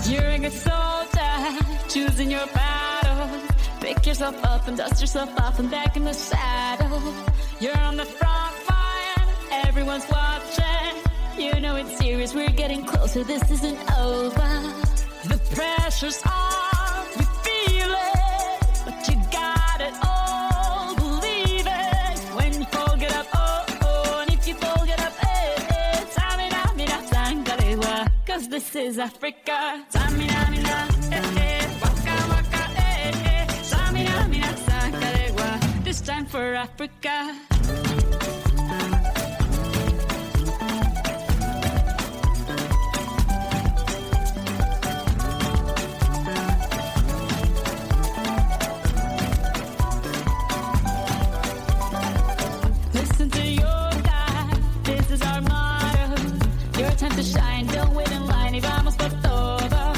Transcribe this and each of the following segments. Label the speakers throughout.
Speaker 1: You're a good soldier, choosing your battle. Pick yourself up and dust yourself off and back in the saddle. You're on the front line, everyone's watching. You know it's serious, we're getting closer, this isn't over. The pressure's on, you feel it, but you got it all, believe it. When you fold it up, oh, oh, and if you fold it up, eh, tamina, mina, sangalewa. Cause this is Africa, tamina, mina, waka, waka, tamina, mina, sangalewa. This time for Africa. Time to shine, don't wait in line, y vamos por todo.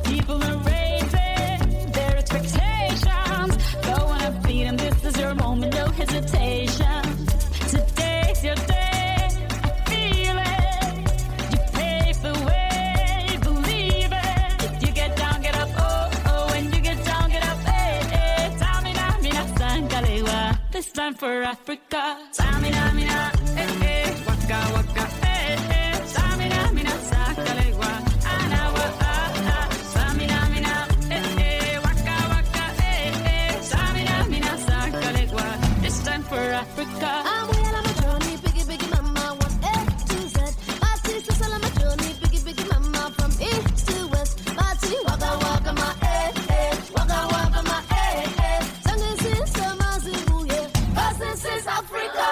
Speaker 1: People are raising their expectations. Go on and beat them, this is your moment, no hesitation. Today's your day, I feel it. You pave the way, believe it. If you get down, get up, oh, oh. When you get down, get up, eh, tamina, mina, sangalewa. This time for Africa. Tamina, mina, waka, waka, Samina, mina, sangalewa, anawa, Samina, mina, waka, waka, Samina, mina, sangalewa. This time for Africa.
Speaker 2: I'm well on my journey, biggie, biggie, mama, one A to Z. My sister's all on my journey, biggie, biggie, mama, from east to west. My tea, waka, waka, my waka, waka, my Sangin' since summer, Zimbabwe, cause this is Africa.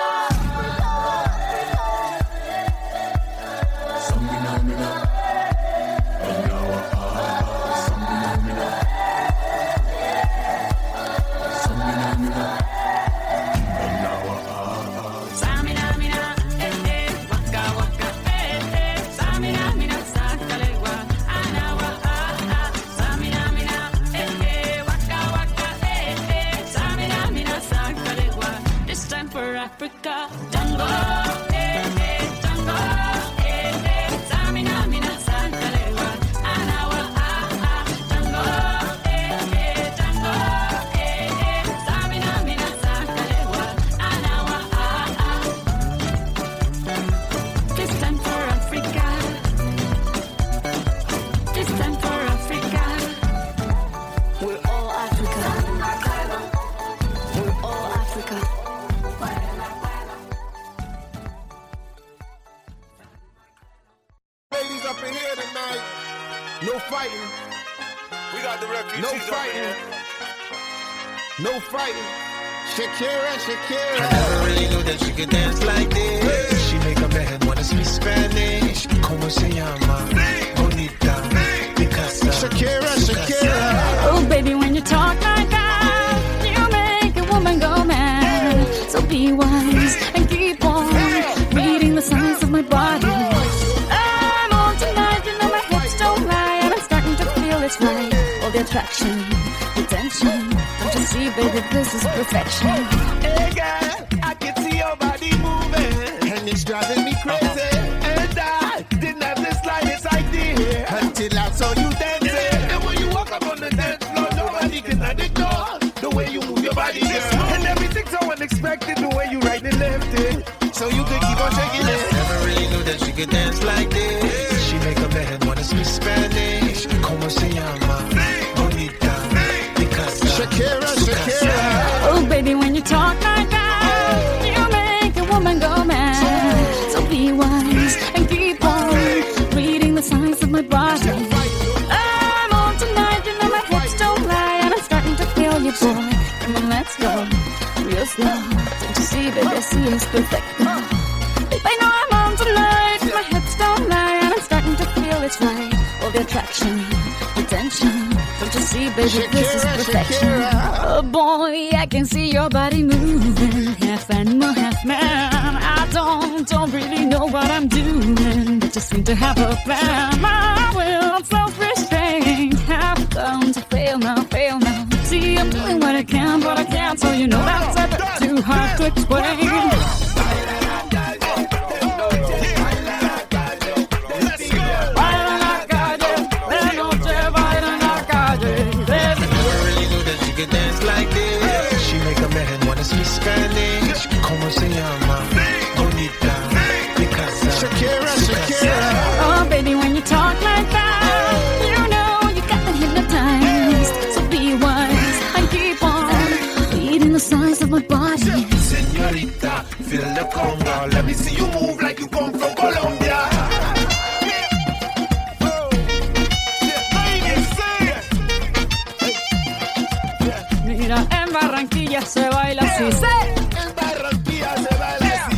Speaker 1: Africa, Tango, Tango, Samina, mina, sangalewa, anawa, Tango, Tango, Samina, mina, sangalewa, anawa, This time for Africa. This time for Africa.
Speaker 2: We're all Africa. We're all Africa.
Speaker 3: Ladies up in here tonight. No fighting.
Speaker 4: We got the refugees.
Speaker 3: No fighting. No fighting. Shakira, Shakira.
Speaker 5: I never really knew that she could dance like this. She make a man wanna speak Spanish. Como se llama? Bonita. Picasa.
Speaker 3: Shakira, Shakira.
Speaker 1: Oh, baby, when you talk like that, you make a woman go mad. So be wise and keep on reading the signs of my body. I'm on tonight, you know my hips don't lie, and I'm starting to feel it's right. All the attraction, the tension. Don't you see, baby, this is perfection.
Speaker 5: Hey girl, I can see your body moving,
Speaker 3: And it's driving me crazy.
Speaker 5: and I didn't have the slightest idea
Speaker 3: Until I saw you dancing.
Speaker 5: And when you walk up on the dance floor, nobody can ignore the way you move your body, girl. And everything's so unexpected, the way you right and left it,
Speaker 3: So you could keep on shaking it.
Speaker 5: Never really knew that she could dance like this. She make a man wanna speak Spanish. Como se llama? Bonita. Picasa.
Speaker 3: Shakira, Shakira.
Speaker 1: Oh, baby, when you talk like that, you make a woman go mad. So be wise and keep on reading the signs of my body. I'm on tonight, you know my hips don't lie, and I'm starting to feel you, boy. Come on, let's go real slow. Don't you see, baby, I see it's perfect. I know I'm on tonight, my hips don't lie, and I'm starting to feel it's right. All the attraction, the tension. Don't you see, baby, this is
Speaker 3: Shakira,
Speaker 1: perfection.
Speaker 3: Shakira.
Speaker 1: Oh boy, I can see your body moving, half animal, half man. I don't really know what I'm doing, but just seem to have a plan. My will, self-restraint, have come to fail now, fail now. See, I'm doing what I can, but I can't, so you know that's a bit too hard to explain. Baila la calle, la noche
Speaker 3: conga. Let me see you move like you come from Colombia.
Speaker 1: Mira, en Barranquilla se baila así.
Speaker 3: En Barranquilla se baila así.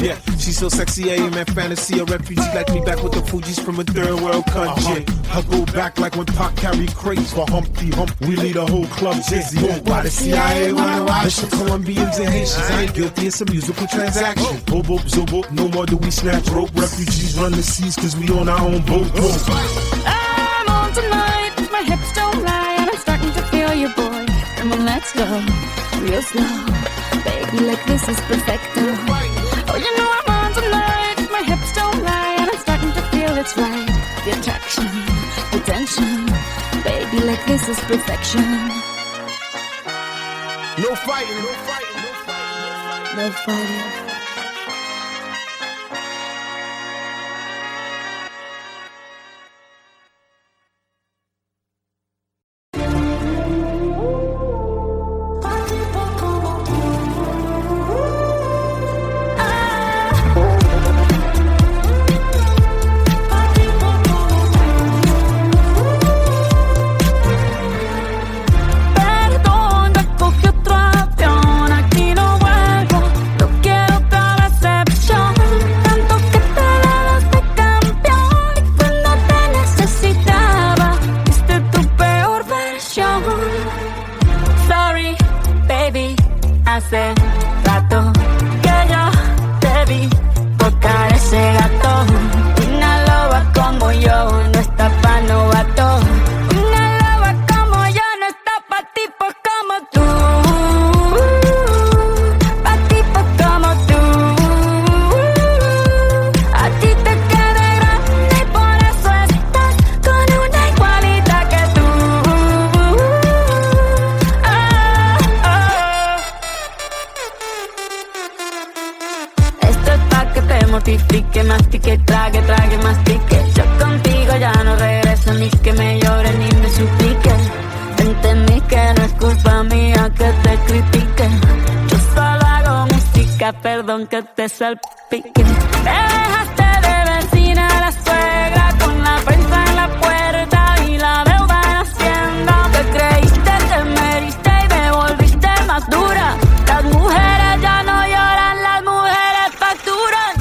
Speaker 5: Yeah, she's so sexy, I am in fantasy. A refugee like me back with the Fugees from a third world country. I go back like when Pac carried crates for Humpty Hump. We lead a whole club dizzy. Why the CIA wanna watch the Colombians and Haitians? I ain't guilty, it's a musical transaction. Boop, boop, zo, boop, no more do we snatch rope. Refugees run the seas cause we on our own boat.
Speaker 1: I'm on tonight, my hips don't lie, and I'm starting to feel you, boy. Come on, let's go, real slow. Baby, like this is perfecto. Oh, you know I'm on tonight, my hips don't lie, and I'm starting to feel it's right. The attraction, the tension. Baby, like this is perfection.
Speaker 3: No fighting, no fighting, no fighting.
Speaker 1: No fighting. Hace rato que yo te vi tocar ese gato. Una loba como yo no está pa' novato. Una loba como yo no está pa' tipos como tú. Pa' tipos como tú. A ti te queda grande y por eso estás con una igualita que tú. Mortifique, mastique, trague, trague, mastique. Yo contigo ya no regreso, ni que me llore ni me suplique. Entendí que no es culpa mía que te critique. Yo solo hago música, perdón que te salpique. Me dejaste de vecina a la suegra con la prensa en la puerta y la deuda en Hacienda. Te creíste, te meriste y me volviste más dura. Las mujeres ya no lloran, las mujeres facturan.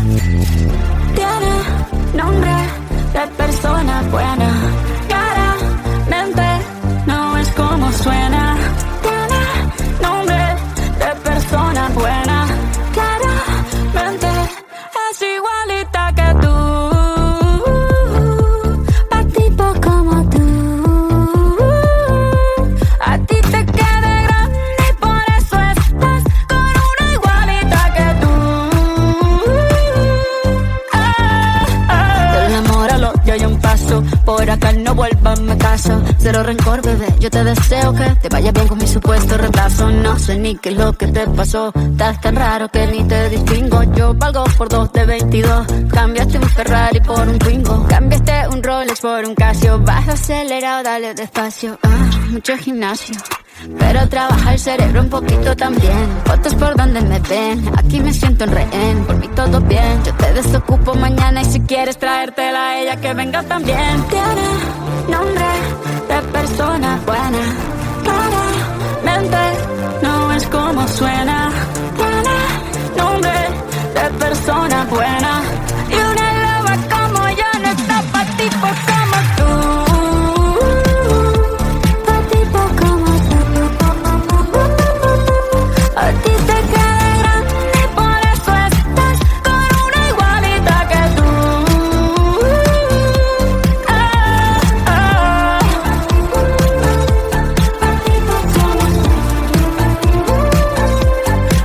Speaker 1: Nombre de persona buena, claramente no es como suena. Tiene nombre de persona buena, claramente es igualita que tú. Pa' tipo como tú. A ti te queda grande y por eso estás con una igualita que tú. Yo hay un paso, por acá no vuelvas, me caso. Cero rencor, bebé, yo te deseo que te vaya bien con mi supuesto reemplazo. No sé ni qué es lo que te pasó, estás tan raro que ni te distingo. Yo valgo por 2 de 22, cambiaste un Ferrari por un Twingo. Cambiaste un Rolex por un Casio, vas acelerado, dale despacio. Mucho gimnasio, pero trabaja el cerebro un poquito también. Fotos por donde me ven, aquí me siento en rehén. Por mí todo bien, yo te desocupo mañana y si quieres traértela a ella que venga también. Tiene nombre de persona buena, claramente no es como suena. Tiene nombre de persona buena y una loba como yo no está pa' tipos como tú. A ti te queda grande y por eso estás con una igualita que tú.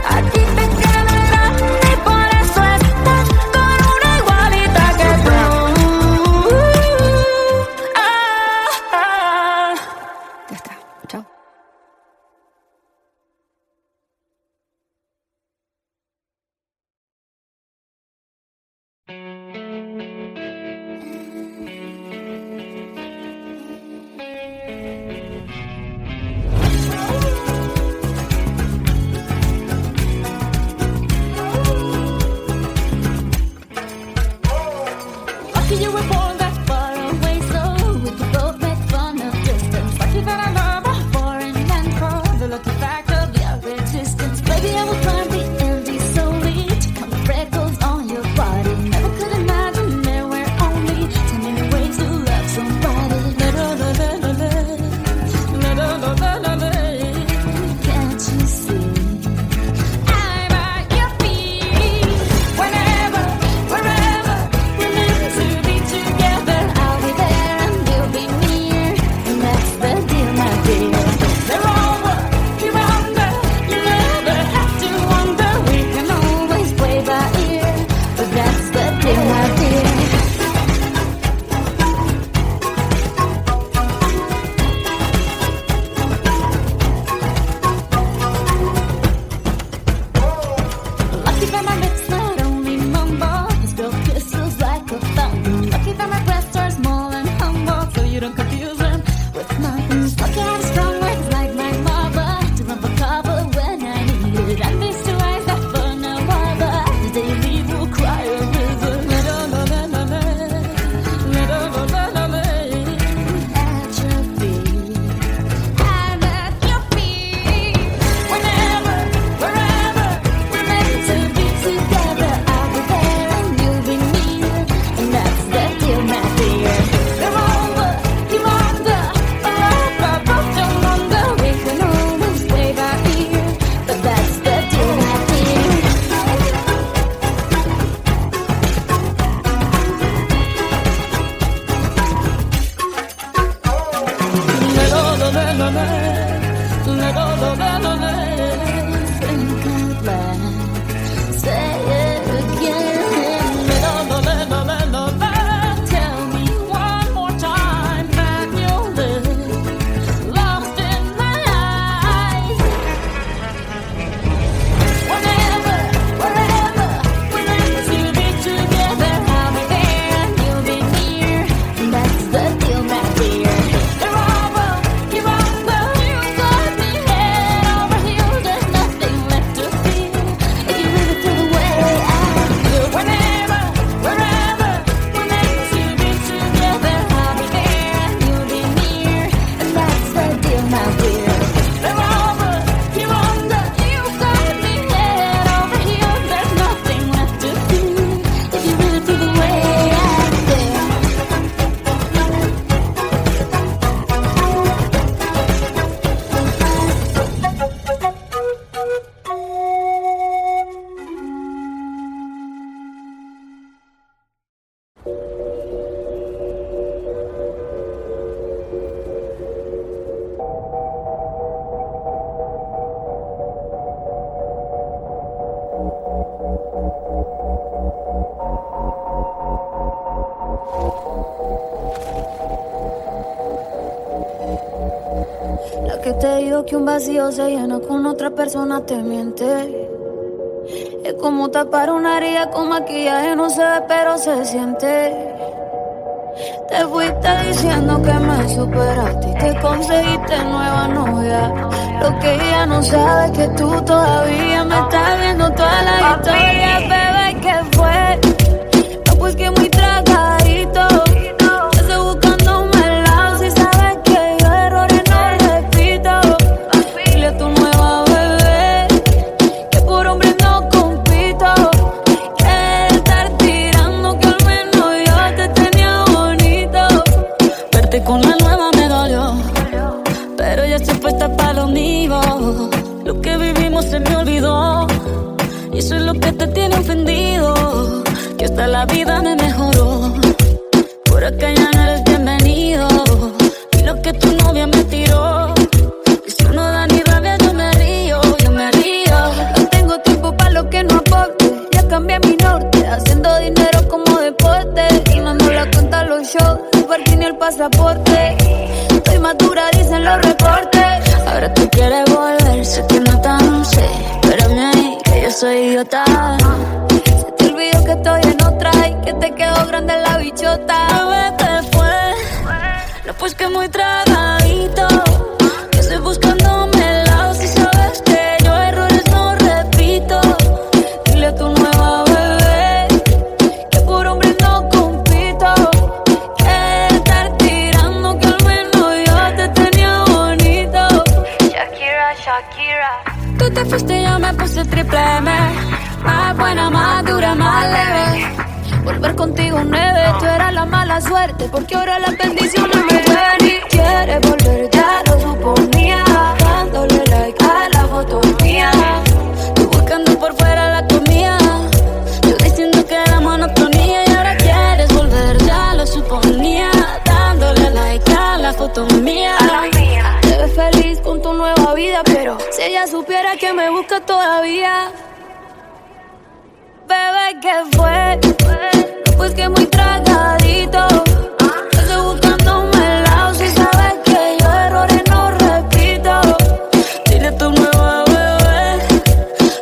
Speaker 1: A ti te queda grande my lips, not only mumble. This girl kisses like a fountain. Lucky that my breasts are small and humble, so you don't confuse them with mountains. Lucky I have strong words like my mother to run for cover when I need it. And these two eyes that burn no other. The day you leave will cry a river.
Speaker 2: Que te digo que un vacío se llena con otra persona te miente. Es como tapar una herida con maquillaje, no se ve pero se siente. Te fuiste diciendo que me superaste y te conseguiste nueva novia. Lo que ella no sabe es que tú todavía me estás viendo toda la historia. Bebé, ¿qué fue? No, pues que muy tragadito. Estoy buscándome el lado si sabes que yo errores no repito. Dile a tu nueva bebé que por hombre no compito. Que estar tirando que al menos yo te tenía bonito.
Speaker 1: Verte con la nueva me dolió, pero ya estoy puesta para lo mío. Lo que vivimos se me olvidó y eso es lo que te tiene ofendido. Que hasta la vida me mejoró. Por acá ya no eres bienvenido. Y lo que tu novia me tiró, y si no da ni rabia yo me río, yo me río.
Speaker 2: No tengo tiempo para lo que no aporte. Ya cambié mi norte, haciendo dinero como deporte. Y no ando la cuenta los shows, el parking y el pasaporte. Estoy madura, dicen los reportes.
Speaker 1: Ahora tú quieres volver, sé que no tan sé. Espérame ahí, que yo soy idiota.
Speaker 2: Se te olvidó que estoy en otra y que te quedó grande la bichota.
Speaker 1: Bebé, ¿qué fue? No, pues que muy tragadito. Que estoy buscándome el lado si sabes que yo errores no repito.
Speaker 2: Dile a tu nueva bebé que por hombre no compito. Que estar tirando que al menos yo te tenía bonito. Shakira, Shakira.
Speaker 1: Tú te fuiste y yo me puse triple M. Más buena, más dura, más leve.
Speaker 2: Volver contigo nueve, tú eras la mala suerte, porque ahora las bendiciones me ven y quieres volver, ya lo suponía, dándole like a la foto mía.
Speaker 1: Tú buscando por fuera la comida, yo diciendo que era monotonía. Y ahora quieres volver, ya lo suponía, dándole like a la foto mía.
Speaker 2: Te ves feliz con tu nueva vida, pero si ella supiera que me busca todavía. Bebé, ¿qué fue? Pues que muy tragadito. Estoy buscándome el lado si sabes que yo errores no repito.
Speaker 1: Dile a tu nueva bebé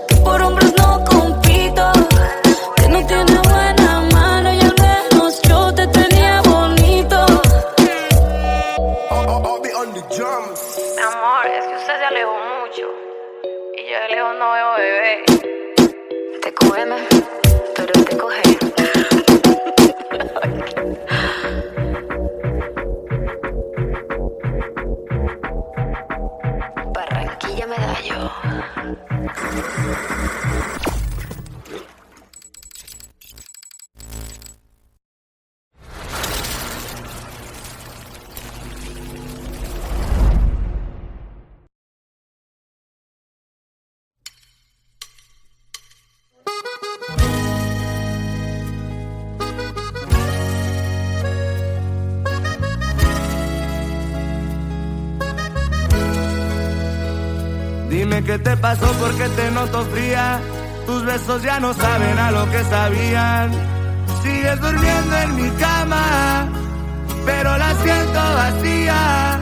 Speaker 1: que por hombres no compito.
Speaker 6: cógeme, pero te coge. Barranquilla Medallo.
Speaker 7: Dime qué te pasó porque te noto fría. Tus besos ya no saben a lo que sabían. Sigues durmiendo en mi cama, pero la siento vacía.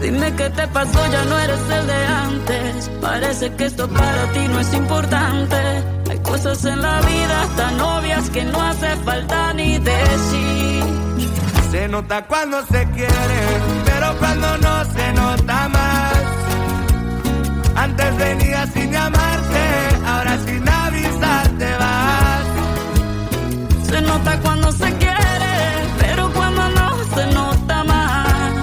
Speaker 1: Dime qué te pasó, ya no eres el de antes. Parece que esto para ti no es importante. Hay cosas en la vida tan obvias que no hace falta ni decir.
Speaker 7: Se nota cuando se quieren, pero cuando no se nota más. Antes venías sin llamarte, ahora sin avisar te vas.
Speaker 1: Se nota cuando se quiere, pero cuando no se nota más.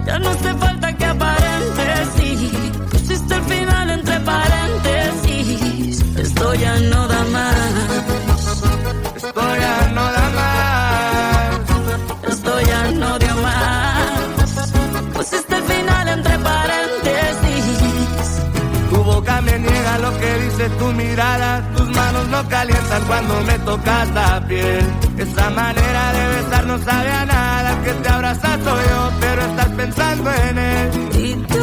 Speaker 1: Ya no hace falta que aparentes, sí. Pusiste el final entre paréntesis. Esto ya no da más.
Speaker 7: Esto ya no da más.
Speaker 1: Esto ya no dio más. Pusiste el final entre paréntesis.
Speaker 7: Tu boca me niega lo que dice tu mirada. Tus manos no calientan cuando me tocas la piel. Esa manera de besar no sabe a nada. El que te abraza soy yo, pero estás pensando en él.
Speaker 1: Y tú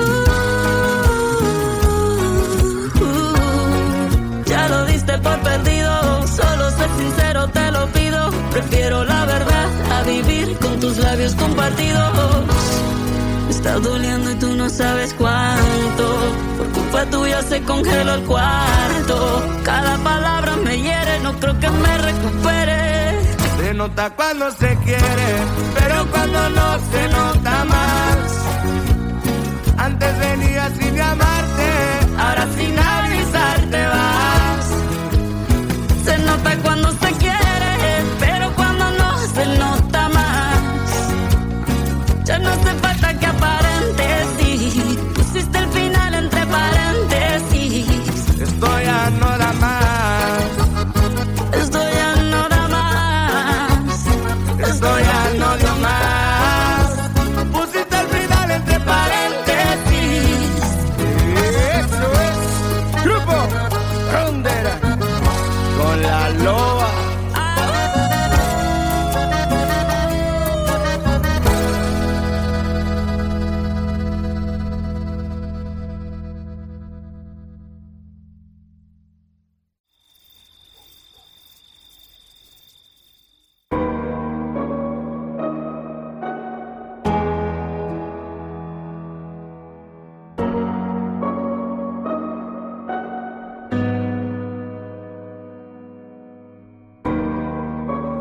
Speaker 1: ya lo diste por perdido. Solo ser sincero te lo pido. Prefiero la verdad a vivir con tus labios compartidos. Me está doliendo y tú no sabes cuánto. Por culpa tuya se congeló el cuarto. Cada palabra me hiere, no creo que me recupere.
Speaker 7: Se nota cuando se quiere, pero cuando no se nota más. Antes venías sin llamarte, ahora sin avisar te vas.
Speaker 1: Se nota cuando se quiere, pero cuando no se nota más. Ya no hace falta que aparentes, sí. Pusiste el final entre paréntesis.
Speaker 7: Esto ya no da más.
Speaker 1: Esto ya no da más.
Speaker 7: Esto ya no dio más. Pusiste el final entre paréntesis. Eso es Grupo Rondera con la loba.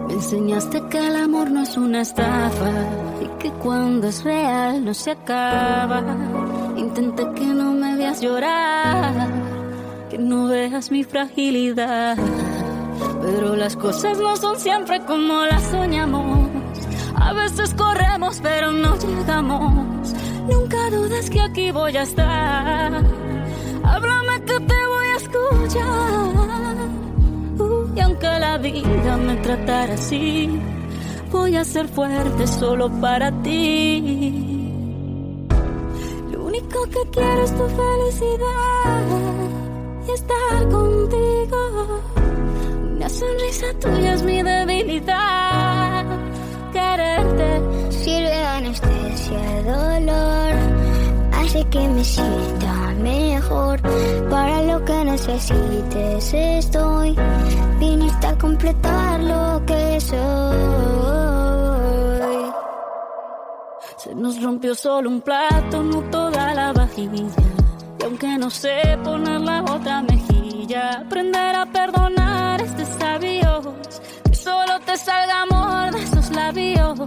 Speaker 1: Me enseñaste que el amor no es una estafa y que cuando es real no se acaba. Intenté que no me veas llorar, que no veas mi fragilidad. Pero las cosas no son siempre como las soñamos. A veces corremos pero no llegamos. Nunca dudes que aquí voy a estar. Háblame que te voy a escuchar. Y aunque la vida me tratara así, voy a ser fuerte solo para ti. Lo único que quiero es tu felicidad y estar contigo. Una sonrisa tuya es mi debilidad. Quererte
Speaker 2: Sirve de anestesia de dolor, hace que me sienta mejor. Para lo que necesites estoy, viniste a completar lo que soy.
Speaker 1: Se nos rompió solo un plato, no toda la vajilla. Y aunque no sé poner la otra mejilla, aprender a perdonar es de sabios. Que solo te salga amor de esos labios.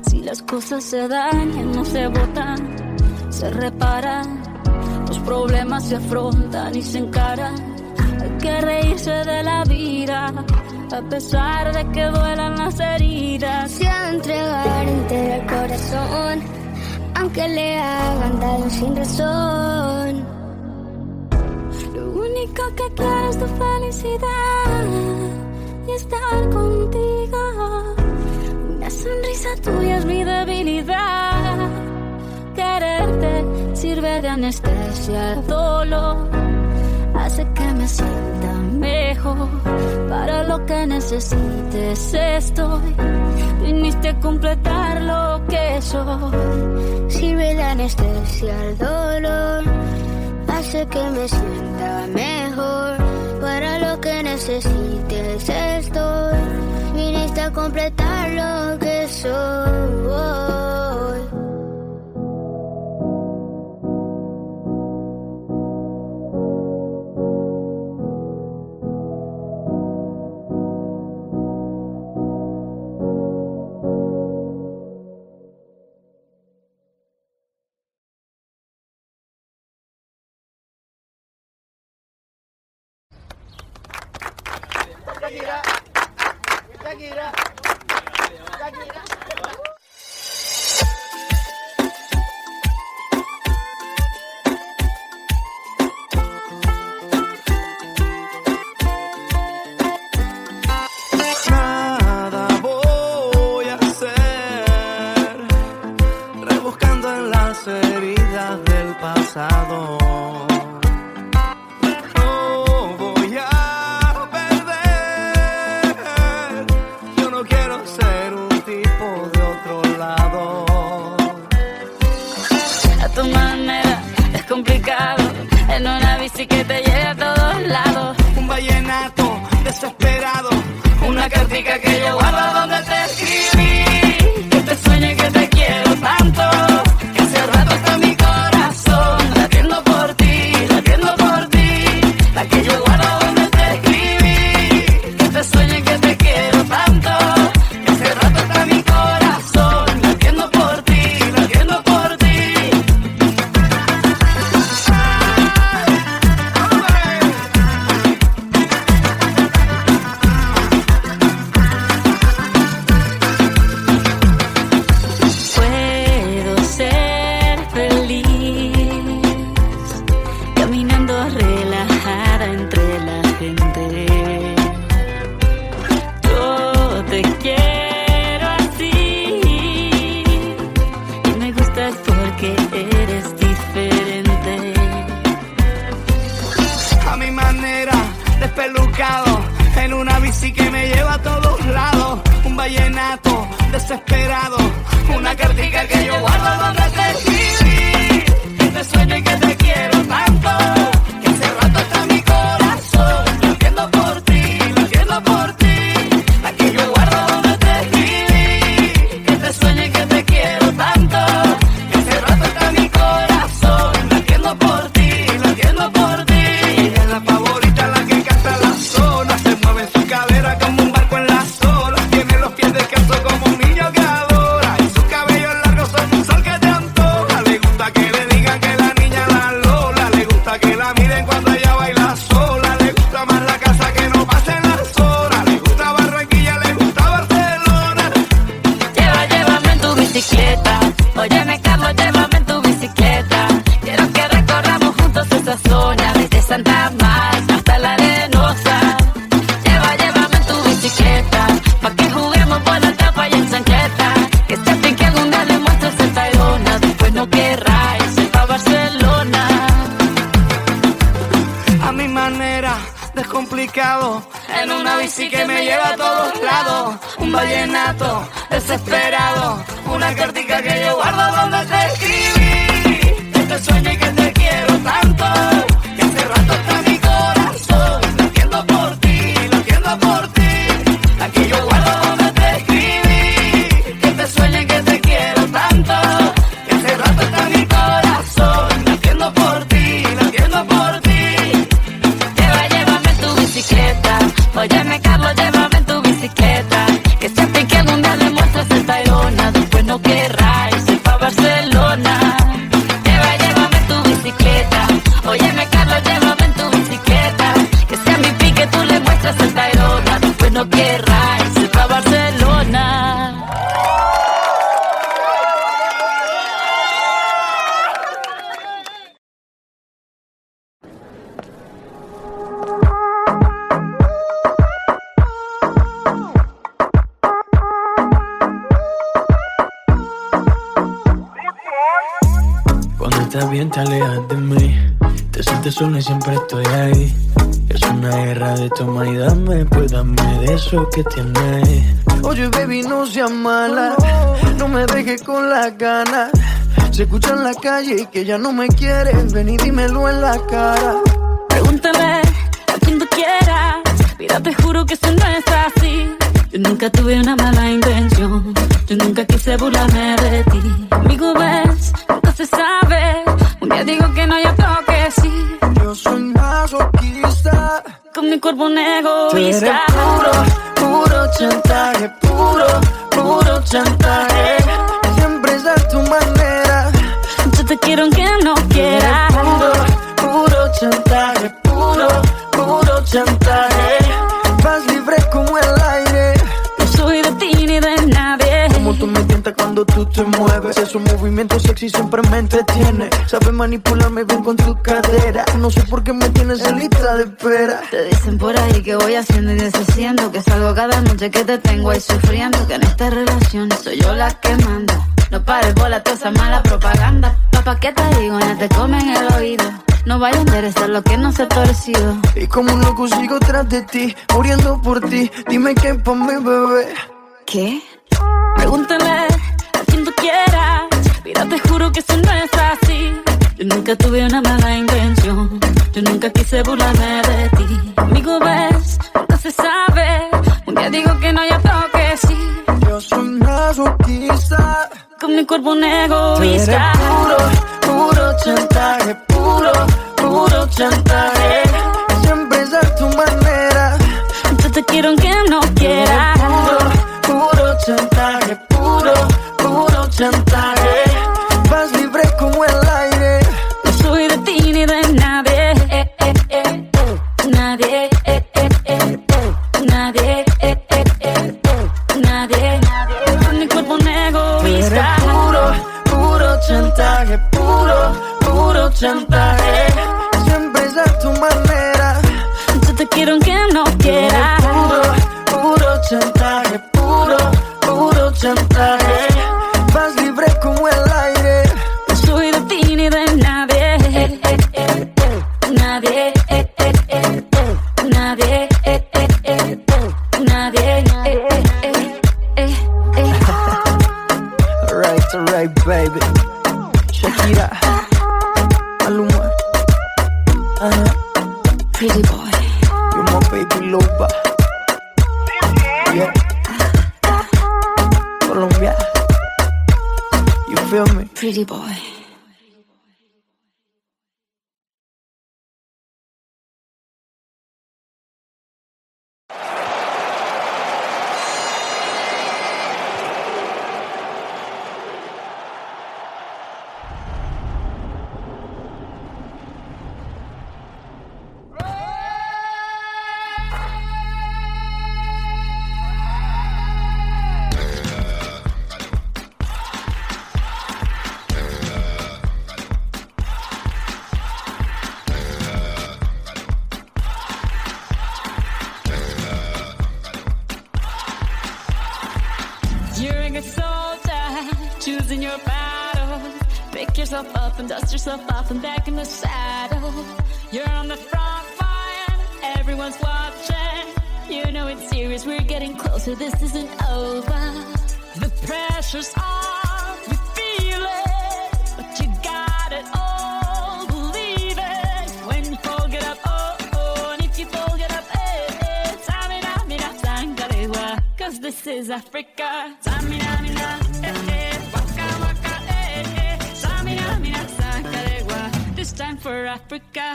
Speaker 1: Si las cosas se dañan, no se botan, se reparan. Los problemas se afrontan y se encaran. Hay que reírse de la vida, a pesar de que duelan las heridas.
Speaker 2: Se ha de entregar entero el corazón, aunque le hagan daño sin razón.
Speaker 1: Lo único que quiero es tu felicidad y estar contigo. Una sonrisa tuya es mi debilidad. Quererte sirve de anestesia al dolor, hace que me sienta mejor. Para lo que necesites estoy, viniste a completar lo que soy.
Speaker 2: Sirve de anestesia al dolor, hace que me sienta mejor. Para lo que necesites estoy, viniste a completar lo que soy.
Speaker 7: Nada voy a hacer, rebuscando en las heridas del pasado. No voy a perder, yo no quiero ser un tipo de otro lado.
Speaker 1: A tu manera es complicado, en una bici que te lleve a todos lados.
Speaker 7: Un vallenato desesperado, una cartica que yo guardo donde te escribí.
Speaker 1: Que te sueñe que te quiero tanto, que hace rato está mi corazón latiendo por ti, latiendo por ti. La que yo guardo donde te escribí. Que te sueñe que te quiero tanto, que hace rato está mi corazón latiendo por ti, latiendo por ti. Puedo ser feliz caminando relajada entre la gente. Yo te quiero así y me gustas porque eres diferente.
Speaker 7: A mi manera, despelucado, en una bici que me lleva a todos lados. Un vallenato desesperado, una cartica que yo guardo donde te escribí. Que te sueño y que te quiero tanto, que hace rato está mi corazón latiendo por ti, latiendo por ti. La que yo guardo donde te escribí.
Speaker 1: Que te sueño y que te quiero tanto,
Speaker 7: Que hace rato está mi corazón latiendo por ti, latiendo por ti. Ella es la favorita, la que canta la zona, se mueve en su cadera como un barco en las olas. Tiene los pies descalzos como un niño que adora, y sus cabellos largos son un sol que te antoja. Le gusta que le digan que la niña la Lola, le gusta que la miren cuando ella baila sola. Le gusta más la casa que no pasen las horas. Le gusta Barranquilla, le gusta Barcelona.
Speaker 1: llévame en tu bicicleta. Óyeme, Carlos, llévame en tu bicicleta. Quiero que recorramos juntos esa zona, desde Santa Marta hasta la Arenosa. Llévame en tu bicicleta, pa' que juguemos por la tapa y en Sanqueta. Que sepan que algún día le muestres el Tayrona, después no querráis ir pa' Barcelona.
Speaker 7: A mi manera, descomplicado, en una bici que me lleva a todos lados. Un vallenato desesperado, una cartica que yo guardo donde te escribí. Que te sueño y que te quiero tanto, que hace rato está mi corazón latiendo por ti, latiendo por ti. La que yo guardo donde te escribí. Que te sueño y que te quiero tanto, que hace rato está mi corazón latiendo por ti, latiendo por ti.
Speaker 1: Llévame en tu bicicleta. Óyeme, Carlos, llévame en tu bicicleta. Que sepan que algún día le muestres el Tayrona, después no querráis ir pa' Barcelona. Llévame en tu bicicleta. Óyeme, Carlos, llévame en tu bicicleta. Que sepan cuando quiera irse pa' Barcelona.
Speaker 8: Cuando estás bien te alejas de mí, te sientes sola y siempre estoy ahí. Es una guerra de toma y dame, pues dame de eso que tienes. Oye baby, no seas mala, no me dejes con las ganas. Se escucha en la calle que ya no me quieres, ven y dímelo en la cara.
Speaker 1: Pregúntale a quien tú quieras, mira te juro que eso no es así. Yo nunca tuve una mala intención, yo nunca quise burlarme de ti. Amigo ves, nunca se sabe, un día digo que no y otro que sí.
Speaker 8: Yo soy masoquista,
Speaker 1: con mi cuerpo un
Speaker 8: tú eres
Speaker 1: egoísta.
Speaker 8: puro chantaje, puro chantaje. Siempre es a tu manera,
Speaker 1: Yo te quiero aunque no quieras.
Speaker 8: puro chantaje, puro chantaje. Vas libre como el aire,
Speaker 1: No soy de ti ni de nadie.
Speaker 8: como tú me tientas cuando tú te mueves. Esos movimientos sexy siempre me entretiene. Sabes manipularme bien con tu cadera. No sé por qué me tienes en lista de espera.
Speaker 1: Te dicen por ahí que voy haciendo y deshaciendo, que salgo cada noche que te tengo ahí sufriendo, que en esta relación soy yo la que manda. No pares bola toda esa mala propaganda. Papá, ¿qué te digo? Ya te comen el oído. No vaya a interesar lo que no se ha torcido.
Speaker 8: Y como un loco sigo tras de ti, muriendo por ti. Dime qué pa' mi bebé.
Speaker 1: ¿Qué? Pregúntale a quien tú quieras, mira te juro que eso no es así. Yo nunca tuve una mala intención, yo nunca quise burlarme de ti. Amigo ves, nunca se sabe, un día digo que no y otro que sí.
Speaker 8: Yo soy masoquista,
Speaker 1: Con mi cuerpo un
Speaker 8: tú eres
Speaker 1: egoísta.
Speaker 8: puro chantaje, puro chantaje. Siempre es a tu manera,
Speaker 1: Yo te quiero aunque no quieras.
Speaker 8: puro chantaje, puro chantaje. Vas libre como el aire,
Speaker 1: No soy de ti ni de nadie. Nadie. Nadie. Nadie. Con mi cuerpo un egoísta.
Speaker 8: puro chantaje, puro chantaje. Siempre es a tu manera,
Speaker 1: Yo te quiero aunque no quieras.
Speaker 8: puro chantaje, puro chantaje. Vas libre como el aire,
Speaker 1: No soy de ti ni de nadie. Nadie. Nadie. Nadie.
Speaker 8: alright, baby. Shakira, Maluma,
Speaker 1: Pretty boy.
Speaker 8: you're my baby loba. Yeah, Colombia, you feel me?
Speaker 1: Pretty boy. You're a good soldier, choosing your battle. Pick yourself up and dust yourself off and back in the saddle. You're on the front line, everyone's watching. You know it's serious, we're getting closer, this isn't over. The pressure's on, you feel it, but you got it all, believe it. When you fall, get up, oh, oh, and if you fall, get up, eh, eh. Samina, mina, sangarewa, 'cause this is Africa. Samina, mina, eh, eh, waka, waka, eh, eh. Samina, mina, sangarewa, this time for Africa.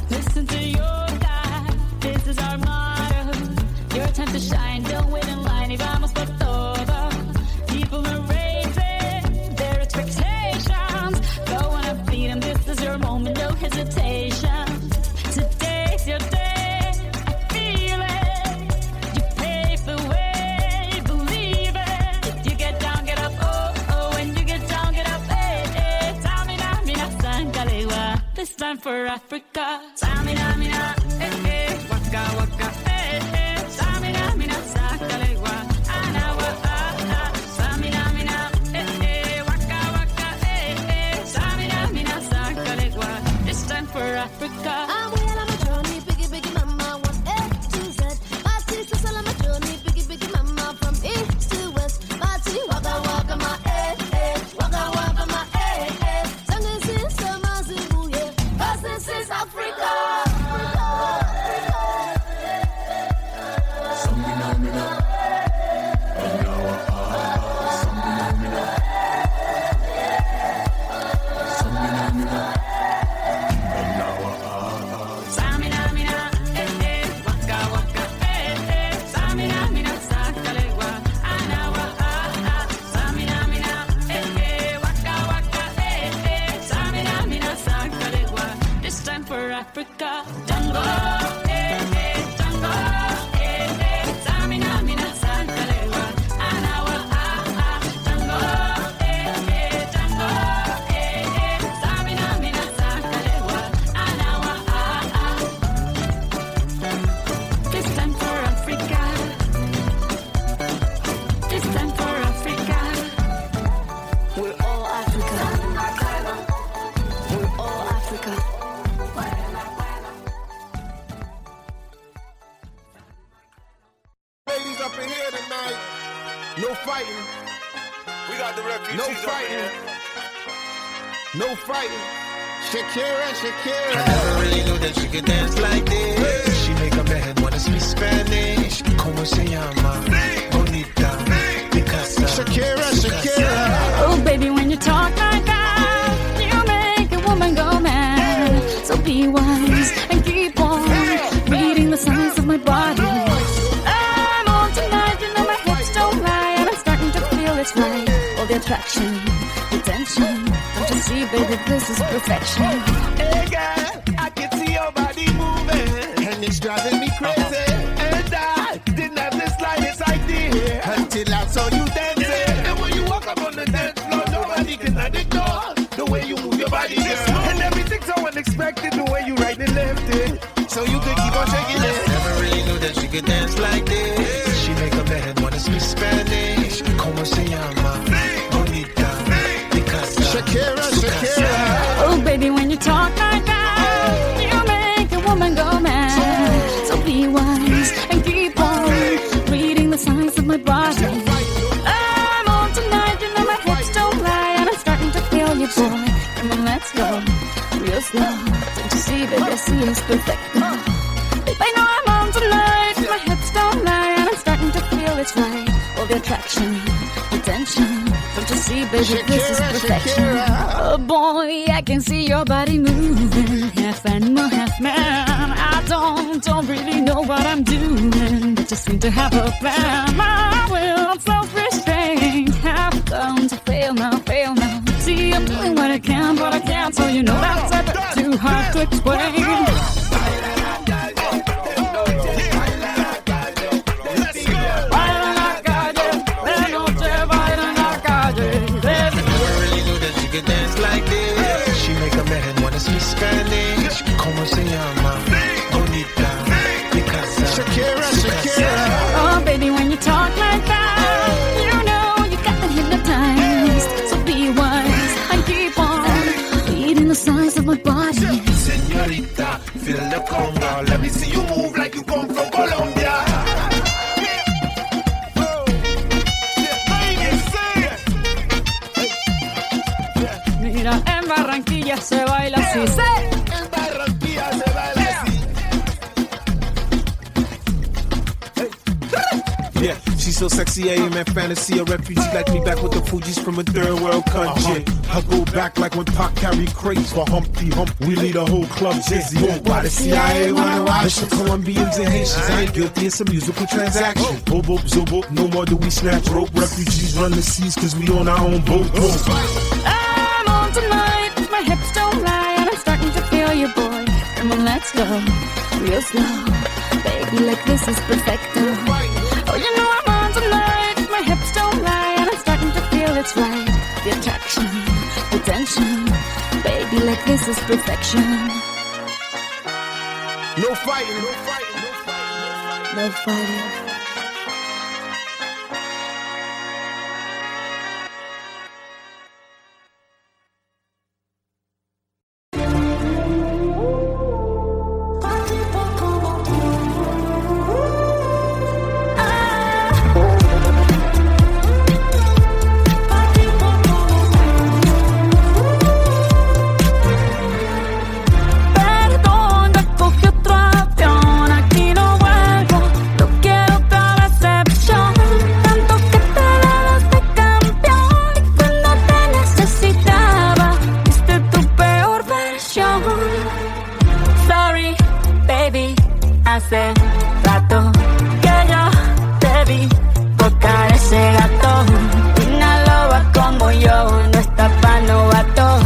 Speaker 1: Listen to your God, this is our motto. Your time to shine, don't wait in line y vamos por todo. People are raising their expectations. Go on and beat 'em, this is your moment, no hesitation. Today's your day, I feel it. You pave the way, believe it. If you get down, get up, oh, oh. When you get down, get up, hey, hey. Tamina, mina, sangalewa. This time for Africa. Tamina, mina, eh, eh. Waka, waka, eh, eh. Tamina, mina, sangalewa. Anawa, ah, ah. Tamina, mina, eh, eh. Waka, waka, eh, eh. Tamina, mina, sangalewa. This time for Africa.
Speaker 2: I'm well on my journey, biggie, biggie, mama, one A to Z. My sister's all on my journey, biggie, biggie, mama, from east to west. My city, waka, waka, my waka, waka, my Sangin' since the Mazibu, yeah. Cause this is Africa.
Speaker 1: Samina, mina, eh, eh. Waka, waka, eh, eh. Samina, mina, sangalewa. Anawa, ah, ah. Samina, mina, eh, eh. Waka, waka, eh, eh. Samina, mina, sangalewa. This time for Africa. Tango, eh, eh. Tango, eh, eh. Samina, mina, sangalewa. Anawa, ah, ah. Tango, eh, eh. Tango, eh, eh. Samina, mina, sangalewa. Anawa, ah, ah. This time for Africa. This time for Africa.
Speaker 6: We're all Africa. We're all Africa.
Speaker 3: Ladies up in here tonight. No fighting.
Speaker 4: We got the refugees
Speaker 3: No
Speaker 4: up in
Speaker 3: fighting.
Speaker 4: here.
Speaker 3: No fighting. Shakira, Shakira.
Speaker 5: Never really knew that she could dance like this. She make a man wanna speak Spanish. Como se llama? Bonita. Picasa.
Speaker 3: Shakira, Shakira.
Speaker 1: Oh, baby, when you talk like that, you make a woman go mad. So be wise and keep on reading the signs of my body. I'm on tonight, you know my hips don't lie, and I'm starting to feel it's right. All the attraction, the tension. Don't you see, baby, this is perfection.
Speaker 3: Hey girl, I can see your body moving, and it's driving me crazy. And I didn't have the slightest idea until I saw you dancing. And when you walk up on the dance floor, nobody can ignore the way you move your body, girl. And everything's so unexpected, the way you right and left it, so you could keep on shaking it.
Speaker 5: Never really knew that she could dance like this. She make a man wanna speak Spanish. Como se llama? Bonita. Picasa.
Speaker 3: Shakira, Shakira.
Speaker 1: Oh, baby, when you talk like that, you make a woman go mad. So be wise and keep on reading the signs of my body. I'm on tonight, you know my hips don't lie, and I'm starting to feel you, boy. Come on, let's go real slow. Don't you see, baby, I see it's perfect. Babe, I know I'm on tonight, my hips don't lie, and I'm starting to feel it's right. All the attraction, the tension. Don't you see, baby, this is perfection. Oh boy, I can see your body moving, half animal, half man. I don't really know what I'm doing, but just seem to have a plan. My will, self-restraint, have come to fail now, fail now. See, I'm doing what I can, but I can't, so you know that's a bit too hard to explain.
Speaker 5: Never really knew that she could dance like this. She make a man wanna speak Spanish. Como se llama? Bonita. Picasa.
Speaker 3: Shakira, Shakira.
Speaker 1: Oh, baby, when you talk like that, you know you got me hypnotized. So be wise and keep on reading the signs of my body.
Speaker 5: Señorita, feel the conga.
Speaker 3: Let me see you move like you come from Colombia.
Speaker 1: Mira, en Barranquilla se baila así.
Speaker 3: En Barranquilla se baila así.
Speaker 5: Yeah, she's so sexy, I am in fantasy. A refugee like me back with the Fugees from a third world country. I go back like when Pac carried crates for Humpty Hump. We lead a whole club dizzy. Why the CIA wanna watch us? Colombians and Haitians, I ain't guilty, it's a musical transaction. Boop, boop, zoop, boop, no more do we snatch rope. Refugees run the seas cause we on our own boat.
Speaker 1: I'm on tonight, my hips don't lie, and I'm starting to feel you, boy. Come on, let's go, real slow. Baby, like this is perfecto. Oh, you know I'm on tonight, my hips don't lie, and I'm starting to feel it's right. The attraction, the tension. Baby, like this is perfection.
Speaker 3: No fighting, no fighting, no fighting,
Speaker 1: No fighting. Hace rato que yo te vi tocar ese gato. Una loba como yo no está pa' novato.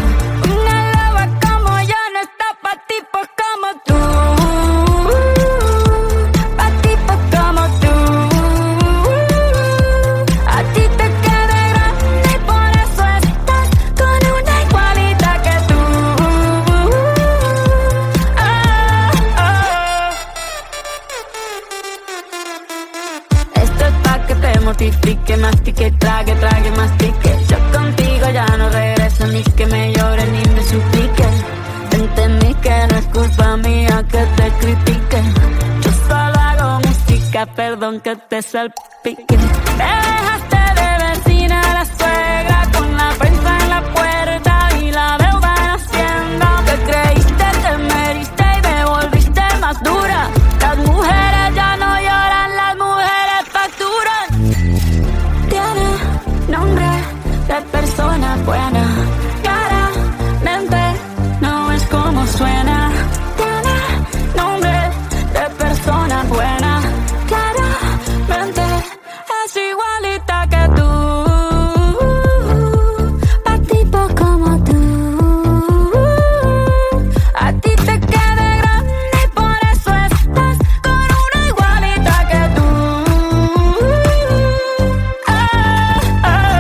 Speaker 1: Una loba como yo no está pa' tipos como tú. Pa' tipos como tú. A ti te queda grande y por eso estás con una igualita que tú. Mortifique, mastique, trague, trague, mastique. Yo contigo ya no regreso, ni que me llore ni me suplique. Entendí que no es culpa mía que te critique. Yo solo hago música, perdón que te salpique. Me dejaste de vecina a la suegra con la prensa en la puerta y la deuda en Hacienda. Te creíste, te meriste y me volviste más dura. Las mujeres ya no lloran, las mujeres facturan. Nombre de persona buena, claramente no es como suena. Tiene nombre de persona buena, claramente es igualita que tú. Pa' tipo como tú. A ti te queda grande y por eso estás con una igualita que tú.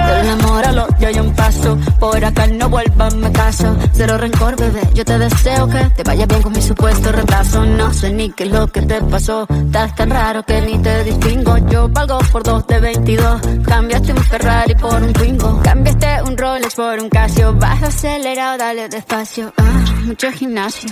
Speaker 1: Del amor al odio hay un paso, por acá no vuelvas, me caso. Cero rencor, bebé, yo te deseo que te vaya bien con mi supuesto retraso. No sé ni qué es lo que te pasó, estás tan raro que ni te distingo. Yo valgo por 2 de 22, cambiaste un Ferrari por un Twingo. Cambiaste un Rolex por un Casio, vas acelerado, dale despacio. Mucho gimnasio,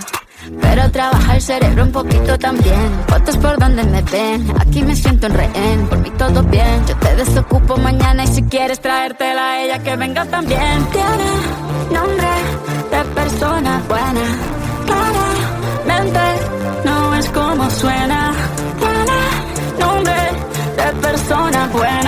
Speaker 1: pero trabaja el cerebro un poquito también. Fotos por donde me ven, aquí me siento en rehén. Por mí todo bien, yo te desocupo mañana y si quieres traértela a ella que venga también. Tiene nombre de persona buena, claramente no es como suena. Tiene nombre de persona buena.